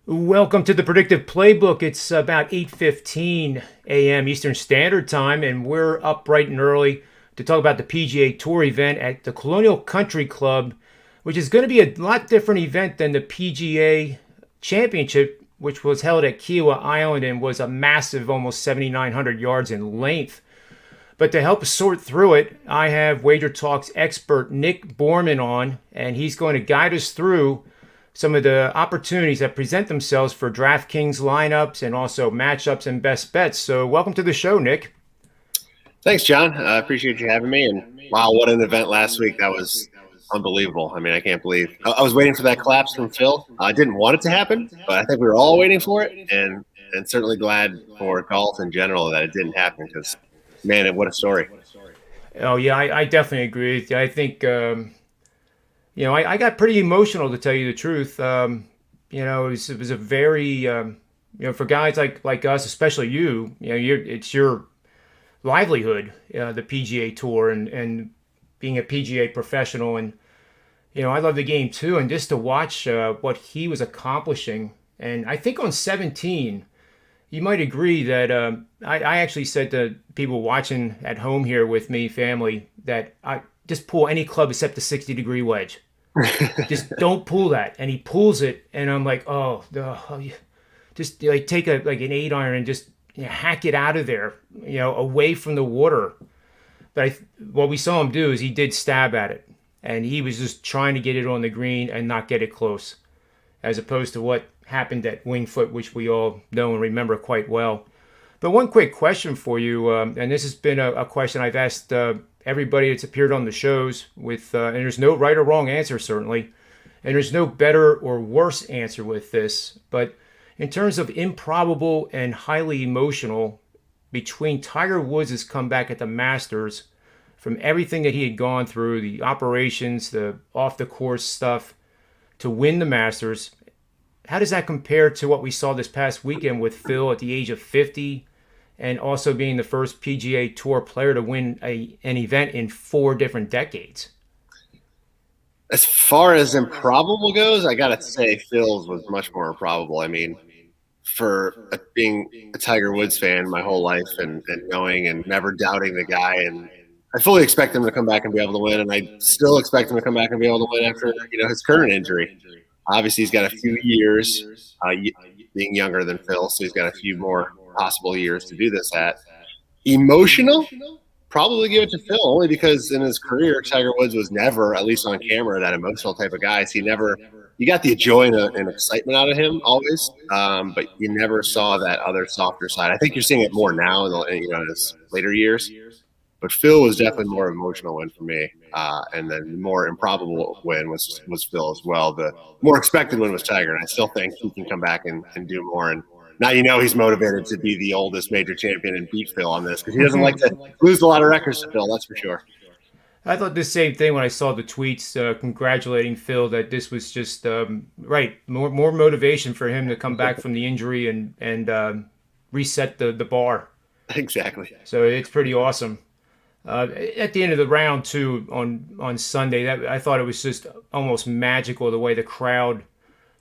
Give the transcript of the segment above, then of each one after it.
Welcome to the Predictive Playbook. It's about 8:15 a.m. Eastern Standard Time, and we're up bright and early to talk about the PGA Tour event at the Colonial Country Club, which is going to be a lot different event than the PGA Championship, which was held at Kiowa Island and was a massive, almost 7,900 yards in length. But to help us sort through it, I have WagerTalk's expert Nick Borrman on, and he's going to guide us through some of the opportunities that present themselves for Draft Kings lineups and also matchups and best bets. So welcome to the show, Nick. Thanks, John. I appreciate you having me. And wow, what an event last week. That was unbelievable. I mean, I can't believe I was waiting for that collapse from Phil. I didn't want it to happen, but I think we were all waiting for it, and certainly glad for golf in general that it didn't happen because, man, what a story. Oh, yeah, I definitely agree with you. I think, I got pretty emotional to tell you the truth. It was a very, for guys like us, especially it's your livelihood, the PGA Tour and being a PGA professional. And, I love the game too. And just to watch what he was accomplishing. And I think on 17, you might agree that I actually said to people watching at home here with me, family, that I just pull any club except the 60-degree wedge. Just don't pull that. And he pulls it, and I'm like, just like take an 8 iron and just hack it out of there, away from the water. But what we saw him do is he did stab at it, and he was just trying to get it on the green and not get it close, as opposed to what happened at Wingfoot, which we all know and remember quite well. But one quick question for you, and this has been a question I've asked everybody that's appeared on the shows and there's no right or wrong answer, certainly, and there's no better or worse answer with this, but in terms of improbable and highly emotional, between Tiger Woods' comeback at the Masters, from everything that he had gone through, the operations, the off-the-course stuff, to win the Masters, how does that compare to what we saw this past weekend with Phil at the age of 50 and also being the first PGA Tour player to win an event in 4 different decades? As far as improbable goes, I got to say Phil's was much more improbable. I mean, for being a Tiger Woods fan my whole life and knowing and never doubting the guy, and I fully expect him to come back and be able to win, and I still expect him to come back and be able to win after his current injury. Obviously, he's got a few years, being younger than Phil, so he's got a few more possible years to do this at. Emotional? Probably give it to Phil, only because in his career, Tiger Woods was never, at least on camera, that emotional type of guy. So you got the joy and excitement out of him always, but you never saw that other softer side. I think you're seeing it more now in his later years. But Phil was definitely more emotional win for me. And then the more improbable win was Phil as well. The more expected win was Tiger. And I still think he can come back and do more. And now he's motivated to be the oldest major champion and beat Phil on this because he doesn't like to lose a lot of records to Phil, that's for sure. I thought the same thing when I saw the tweets congratulating Phil, that this was just more motivation for him to come back from the injury and reset the bar. Exactly. So it's pretty awesome. At the end of the round too on Sunday, that I thought it was just almost magical the way the crowd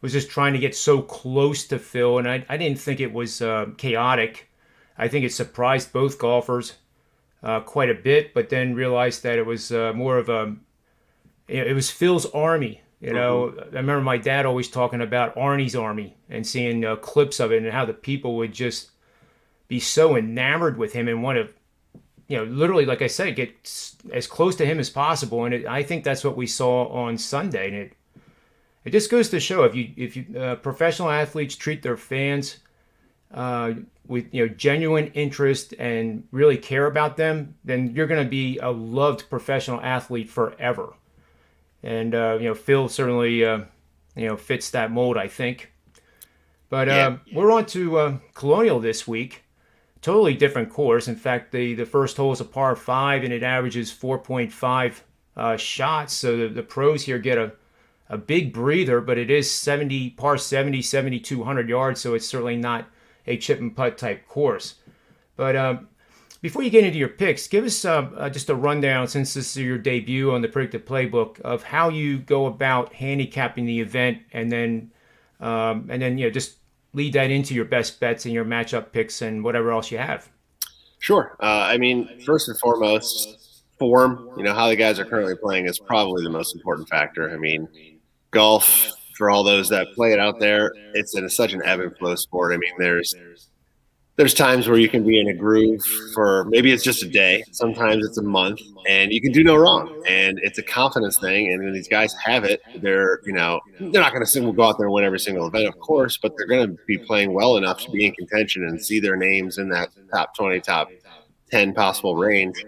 was just trying to get so close to Phil, and I didn't think it was chaotic. I think it surprised both golfers quite a bit, but then realized that it was more of it was Phil's army. I remember my dad always talking about Arnie's army and seeing clips of it and how the people would just be so enamored with him and want to, literally, like I said, get as close to him as possible. And I think that's what we saw on Sunday. And it just goes to show if you professional athletes treat their fans with genuine interest and really care about them, then you're going to be a loved professional athlete forever. And Phil certainly fits that mold, I think. But we're on to Colonial this week. Totally different course. In fact, the first hole is a par 5, and it averages 4.5 shots. So the pros here get a big breather, but it is par 70, 7,200 yards, so it's certainly not a chip and putt type course. But before you get into your picks, give us just a rundown, since this is your debut on the Predictive Playbook, of how you go about handicapping the event, and then and then just lead that into your best bets and your matchup picks and whatever else you have. Sure. I mean, first and foremost, form. How the guys are currently playing is probably the most important factor. I mean, golf, for all those that play it out there, it's in such an ebb and flow sport. I mean, there's times where you can be in a groove for maybe it's just a day, sometimes it's a month, and you can do no wrong. And it's a confidence thing. And when these guys have it, they're not going to go out there and win every single event, of course, but they're going to be playing well enough to be in contention and see their names in that top 20, top 10 possible range.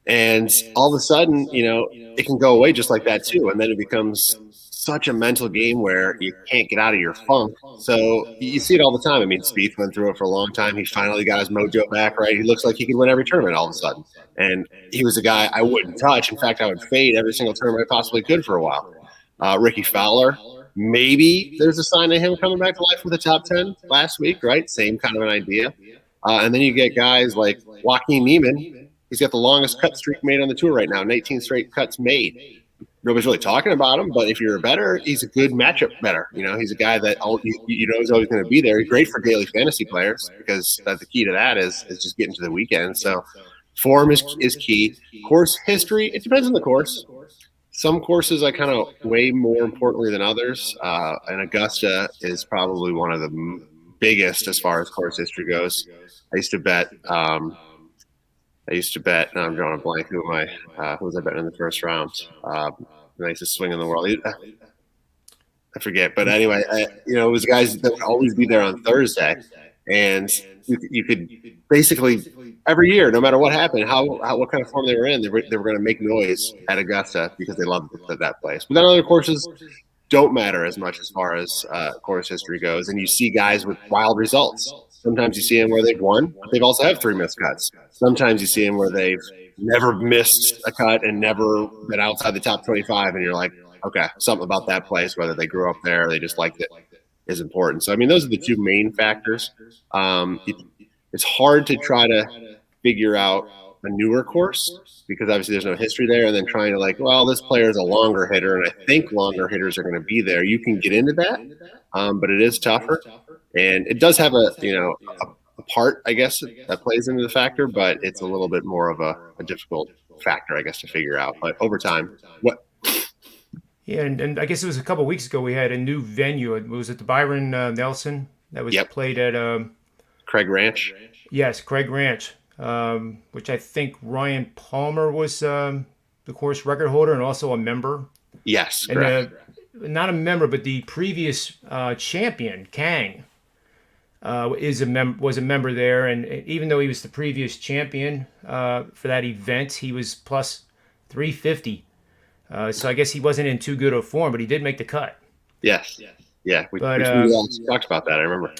And all of a sudden, it can go away just like that too. And then it becomes such a mental game where you can't get out of your funk. So you see it all the time. I mean, Spieth went through it for a long time. He finally got his mojo back, right? He looks like he could win every tournament all of a sudden. And he was a guy I wouldn't touch. In fact, I would fade every single tournament I possibly could for a while. Ricky Fowler, maybe there's a sign of him coming back to life with a top 10 last week, right? Same kind of an idea. And then you get guys like Joaquin Niemann. He's got the longest cut streak made on the tour right now, 19 straight cuts made. Nobody's really talking about him, but if you're a bettor, he's a good matchup bettor. He's a guy that is always going to be there. He's great for daily fantasy players because the key to that is just getting to the weekend. So form is key. Course history, it depends on the course. Some courses I kind of weigh more importantly than others, and Augusta is probably one of the biggest as far as course history goes. I used to bet. Now I'm drawing a blank. Who was I betting in the first round? The nicest swing in the world. I forget. But anyway, it was guys that would always be there on Thursday. And you could basically every year, no matter what happened, what kind of form they were in, they were going to make noise at Augusta because they loved that place. But then other courses don't matter as much as far as course history goes. And you see guys with wild results. Sometimes you see them where they've won, but they've also had 3 missed cuts. Sometimes you see them where they've never missed a cut and never been outside the top 25, and you're like, okay, something about that place, whether they grew up there or they just liked it, is important. So, I mean, those are the 2 main factors. It's hard to try to figure out a newer course because obviously there's no history there, and then trying to this player is a longer hitter, and I think longer hitters are going to be there. You can get into that, but it is tougher. And it does have a part, I guess, that plays into the factor, but it's a little bit more of a difficult factor, I guess, to figure out. But over time, what? Yeah, and I guess it was a couple of weeks ago we had a new venue. It was at the Byron Nelson that was played at Craig Ranch. Yes, Craig Ranch, which I think Ryan Palmer was the course record holder and also a member. Yes, correct. And not a member, but the previous champion, Kang, was a member there, and even though he was the previous champion for that event, he was plus 350. So I guess he wasn't in too good of form, but he did make the cut. Yes, yeah. We talked about that. I remember.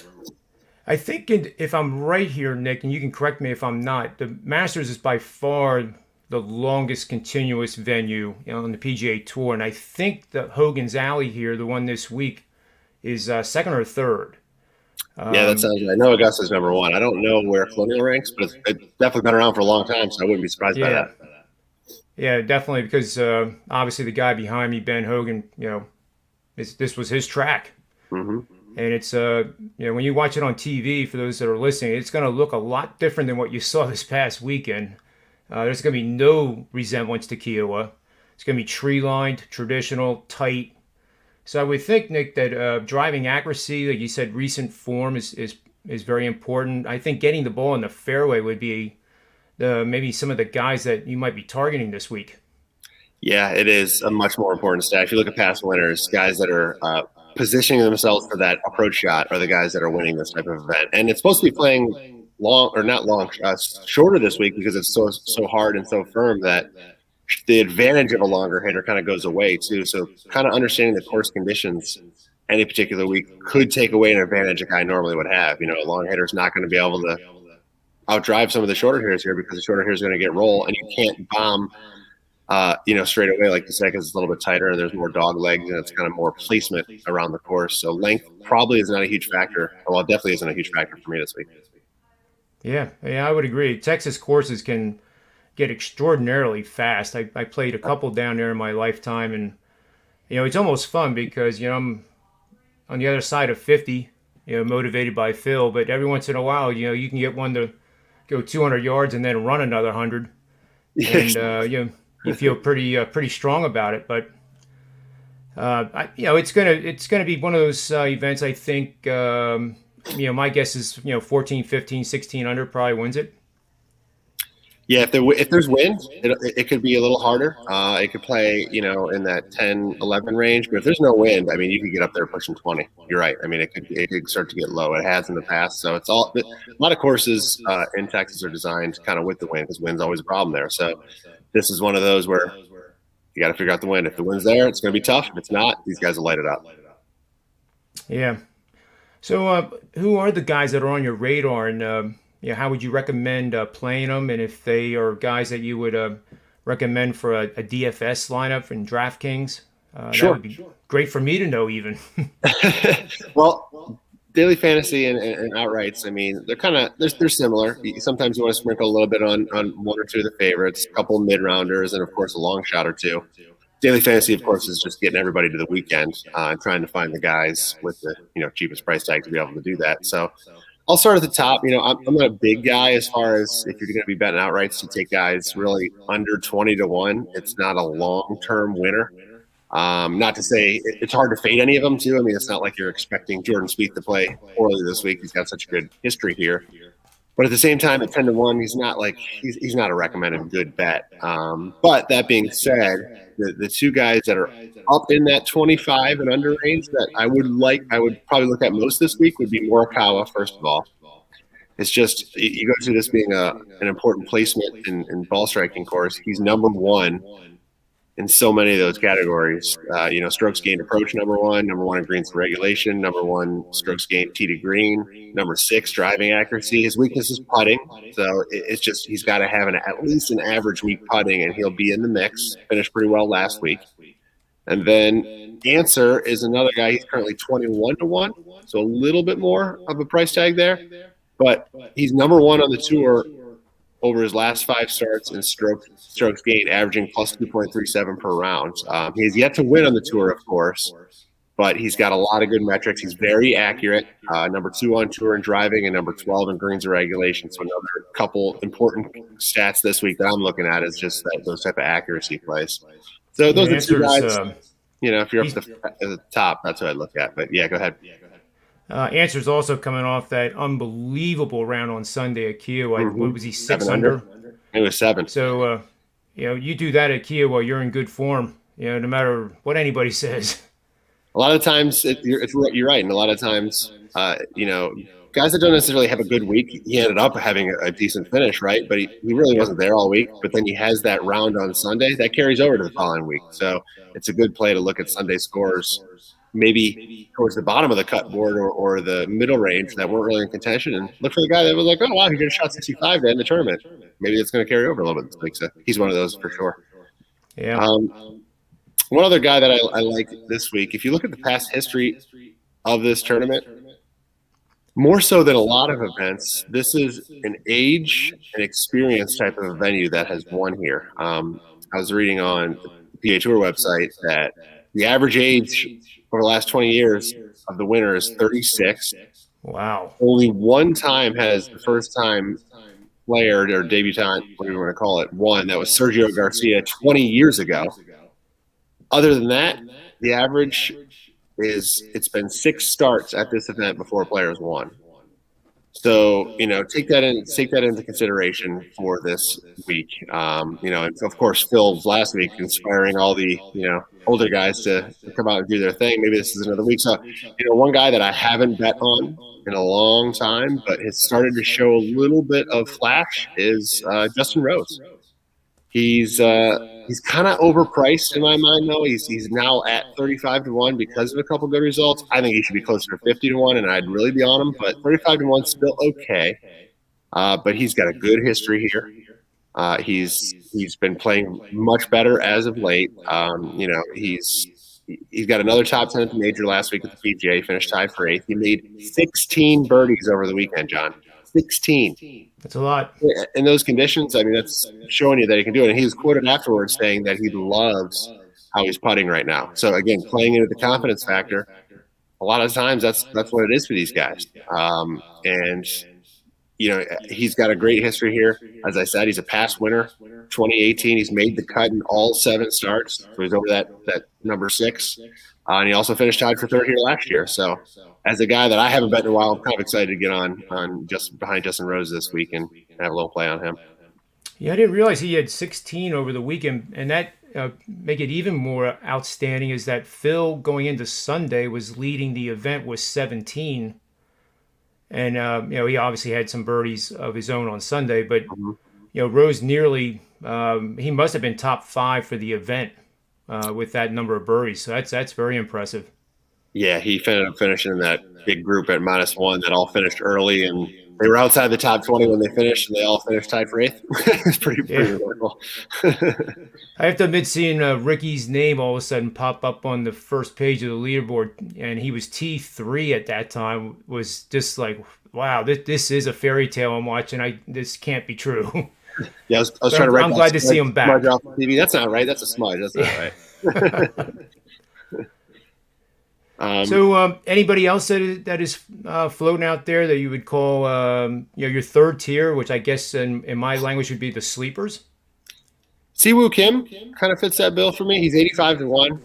I think if I'm right here, Nick, and you can correct me if I'm not, the Masters is by far the longest continuous venue on the PGA Tour, and I think the Hogan's Alley here, the one this week, is second or third. Yeah, that sounds right. I know Augusta's number 1. I don't know where Colonial ranks, but it's definitely been around for a long time, so I wouldn't be surprised by that. Yeah, definitely, because obviously the guy behind me, Ben Hogan, this was his track. Mm-hmm. And it's, when you watch it on TV, for those that are listening, it's going to look a lot different than what you saw this past weekend. There's going to be no resemblance to Kiowa. It's going to be tree-lined, traditional, tight. So I would think, Nick, that driving accuracy, like you said, recent form is very important. I think getting the ball in the fairway would be maybe some of the guys that you might be targeting this week. Yeah, it is a much more important stat. If you look at past winners, guys that are positioning themselves for that approach shot are the guys that are winning this type of event. And it's supposed to be playing shorter this week because it's so hard and so firm that the advantage of a longer hitter kind of goes away too. So kind of understanding the course conditions any particular week could take away an advantage a guy normally would have. A long hitter's not going to be able to outdrive some of the shorter hitters here because the shorter hitter is going to get roll, and you can't bomb, straight away, like you said, because it's a little bit tighter and there's more dog legs and it's kind of more placement around the course. So length probably is not a huge factor. Well, it definitely isn't a huge factor for me this week. Yeah, I would agree. Texas courses can get extraordinarily fast. I played a couple down there in my lifetime, and it's almost fun because I'm on the other side of 50, motivated by Phil. But every once in a while, you can get one to go 200 yards and then run another 100, and you feel pretty strong about it. But it's gonna be one of those events. I think my guess is 14, 15, 16 under probably wins it. Yeah, if there's wind, it could be a little harder. It could play, in that 10, 11 range. But if there's no wind, I mean, you could get up there pushing 20. You're right. I mean, it could start to get low. It has in the past. So a lot of courses in Texas are designed kind of with the wind because wind's always a problem there. So this is one of those where you got to figure out the wind. If the wind's there, it's going to be tough. If it's not, these guys will light it up. Yeah. So who are the guys that are on your radar, and how would you recommend playing them? And if they are guys that you would recommend for a DFS lineup from Draft Kings, Sure. that would be great for me to know even. Well, daily fantasy and outrights, I mean, they're similar. Sometimes you want to sprinkle a little bit on one or two of the favorites, a couple of mid-rounders, and, of course, a long shot or two. Daily fantasy, of course, is just getting everybody to the weekend and trying to find the guys with the cheapest price tag to be able to do that. So I'll start at the top. I'm not a big guy as far as if you're going to be betting outrights to take guys really under 20-1. It's not a long-term winner. Not to say it's hard to fade any of them too. I mean, it's not like you're expecting Jordan Spieth to play poorly this week. He's got such a good history here. But at the same time, at 10-1, he's not a recommended good bet. But that being said, the two guys that are up in that 25 and under range that I would probably look at most this week would be Morikawa. First of all, it's just you go through this being an important placement in ball striking course. He's number one in so many of those categories. Strokes gained approach, number one in greens regulation, number one strokes gained tee to green, number 6 driving accuracy. His weakness is putting, so it's just he's got to have at least an average week putting, and he'll be in the mix. Finished pretty well last week. And then Answer is another guy. He's currently 21-1, so a little bit more of a price tag there, but he's number one on the tour over his last 5 starts in strokes gained, averaging plus 2.37 per round. He has yet to win on the tour, of course, but he's got a lot of good metrics. He's very accurate, number 2 on tour in driving and number 12 in greens and regulation. So another couple important stats this week that I'm looking at is just those type of accuracy plays. So those are 2 guys. If you're up at the top, that's what I'd look at. But yeah, go ahead. Answer's also coming off that unbelievable round on Sunday at Kiowa. What was he, 6 under? It was 7. So, you do that at Kiowa, you're in good form, no matter what anybody says. A lot of times, you're right. And a lot of times, guys that don't necessarily have a good week, he ended up having a decent finish, right? But he really wasn't there all week. But then he has that round on Sunday. That carries over to the following week. So it's a good play to look at Sunday scores, maybe towards the bottom of the cut board or the middle range that weren't really in contention, and look for the guy that was like, oh, wow, he got a shot 65 to end the tournament. Maybe it's going to carry over a little bit this week. So he's one of those for sure. Yeah. One other guy that I like this week, if you look at the past history of this tournament, more so than a lot of events, this is an age and experience type of a venue that has won here. I was reading on the PGA Tour website that the average age over the last 20 years of the winner is 36. Wow. Only one time has the first-time player or debutant, whatever you want to call it, won. That was Sergio Garcia 20 years ago. Other than that, the average is it's been 6 starts at this event before a player has won. So, take that into consideration for this week. And of course, Phil's last week inspiring all the, older guys to come out and do their thing. Maybe this is another week. So, one guy that I haven't bet on in a long time, but has started to show a little bit of flash is Justin Rose. He's kind of overpriced in my mind, though. He's now at 35-1 because of a couple good results. I think he should be closer to 50-1, and I'd really be on him. But 35-1 still okay. But he's got a good history here. He's been playing much better as of late. He's got another top 10 at the major last week at the PGA. He finished tied for 8th. He made 16 birdies over the weekend, John. 16. That's a lot. In those conditions, I mean, that's showing you that he can do it. And he was quoted afterwards saying that he loves how he's putting right now. So, again, playing into the confidence factor. a lot of times that's what it is for these guys. And he's got a great history here. As I said, he's a past winner. 2018, he's made the cut in all 7 starts, so he's over that number 6. And he also finished tied for third here last year. So, as a guy that I haven't bet in a while, I'm kind of excited to get on just behind Justin Rose this week and have a little play on him. Yeah, I didn't realize he had 16 over the weekend, and that make it even more outstanding is that Phil going into Sunday was leading the event with 17. And, he obviously had some birdies of his own on Sunday, but, Rose nearly, he must have been top 5 for the event with that number of birdies. So that's very impressive. Yeah, he ended up finishing in that big group at -1 that all finished early, and they were outside the top 20 when they finished, and they all finished tied for 8th. It's pretty remarkable. I have to admit, seeing Ricky's name all of a sudden pop up on the first page of the leaderboard, and he was T3 at that time, was just like, wow, this is a fairy tale I'm watching. This can't be true. Yeah, I was trying to write. I'm glad to see him back. Off TV. That's not right. That's a smudge. That's not right. So anybody else that is floating out there that you would call your third tier, which I guess in my language would be the sleepers? Siwoo Kim kind of fits that bill for me. He's 85-1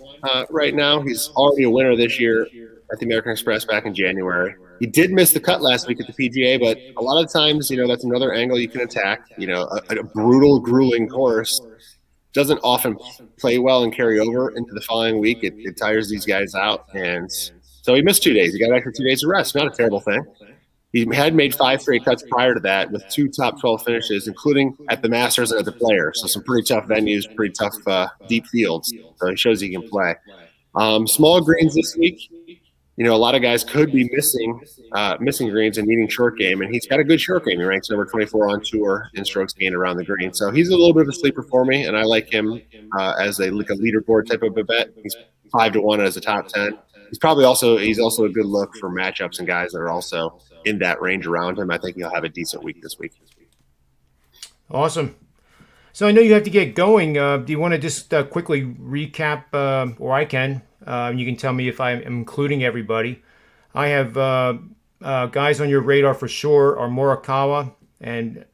right now. He's already a winner this year at the American Express back in January. He did miss the cut last week at the PGA, but a lot of times, that's another angle you can attack. A brutal, grueling course doesn't often play well and carry over into the following week. It tires these guys out. And so he missed 2 days. He got extra 2 days of rest. Not a terrible thing. He had made 5 straight cuts prior to that with 2 top 12 finishes, including at the Masters and at the Players. So some pretty tough venues, pretty tough deep fields. So he shows he can play. Small greens this week. A lot of guys could be missing greens and needing short game, and he's got a good short game. He ranks number 24 on tour in strokes gained around the green. So he's a little bit of a sleeper for me, and I like him as a leaderboard type of a bet. He's 5-1 as a top 10. He's also a good look for matchups and guys that are also in that range around him. I think he'll have a decent week this week. Awesome. So I know you have to get going. Do you want to just quickly recap, or I can? You can tell me if I'm including everybody. I have guys on your radar for sure are Morikawa, and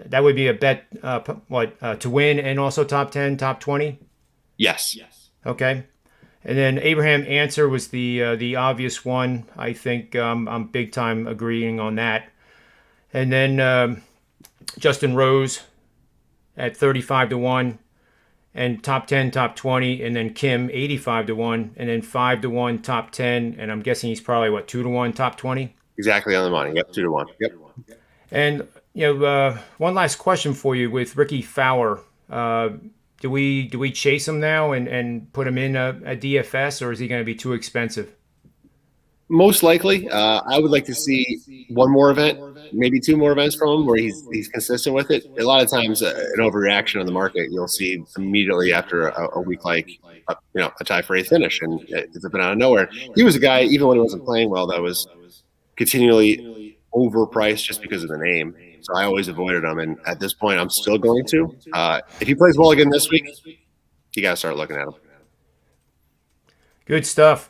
that would be a bet to win and also top 10, top 20? Yes. Okay. And then Abraham Answer was the obvious one. I think I'm big time agreeing on that. And then Justin Rose at 35-1. And top 10, top 20, and then Kim 85-1, and then 5-1 top 10, and I'm guessing he's probably 2-1 top 20. Exactly on the money. Yep, 2-1. Yep. And one last question for you with Ricky Fowler. Do we chase him now and put him in a DFS, or is he going to be too expensive? Most likely, I would like to see one more event, maybe 2 more events from him where he's consistent with it. A lot of times, an overreaction on the market you'll see immediately after a week like a tie for 8th finish, and it's been out of nowhere. He was a guy, even when he wasn't playing well, that was continually overpriced just because of the name. So I always avoided him, and at this point, I'm still going to. If he plays well again this week, you got to start looking at him. Good stuff.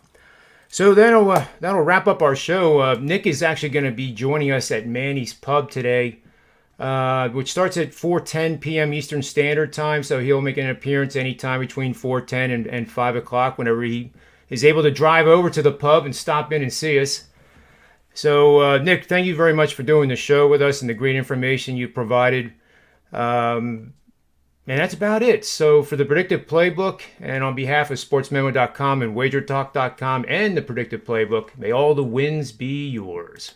So that'll wrap up our show. Nick is actually going to be joining us at Manny's Pub today, which starts at 4:10 p.m. Eastern Standard Time. So he'll make an appearance anytime between 4:10 and 5 o'clock whenever he is able to drive over to the pub and stop in and see us. So, Nick, thank you very much for doing the show with us and the great information you provided. And that's about it. So for the Predictive Playbook, and on behalf of SportsMemo.com and WagerTalk.com and the Predictive Playbook, may all the wins be yours.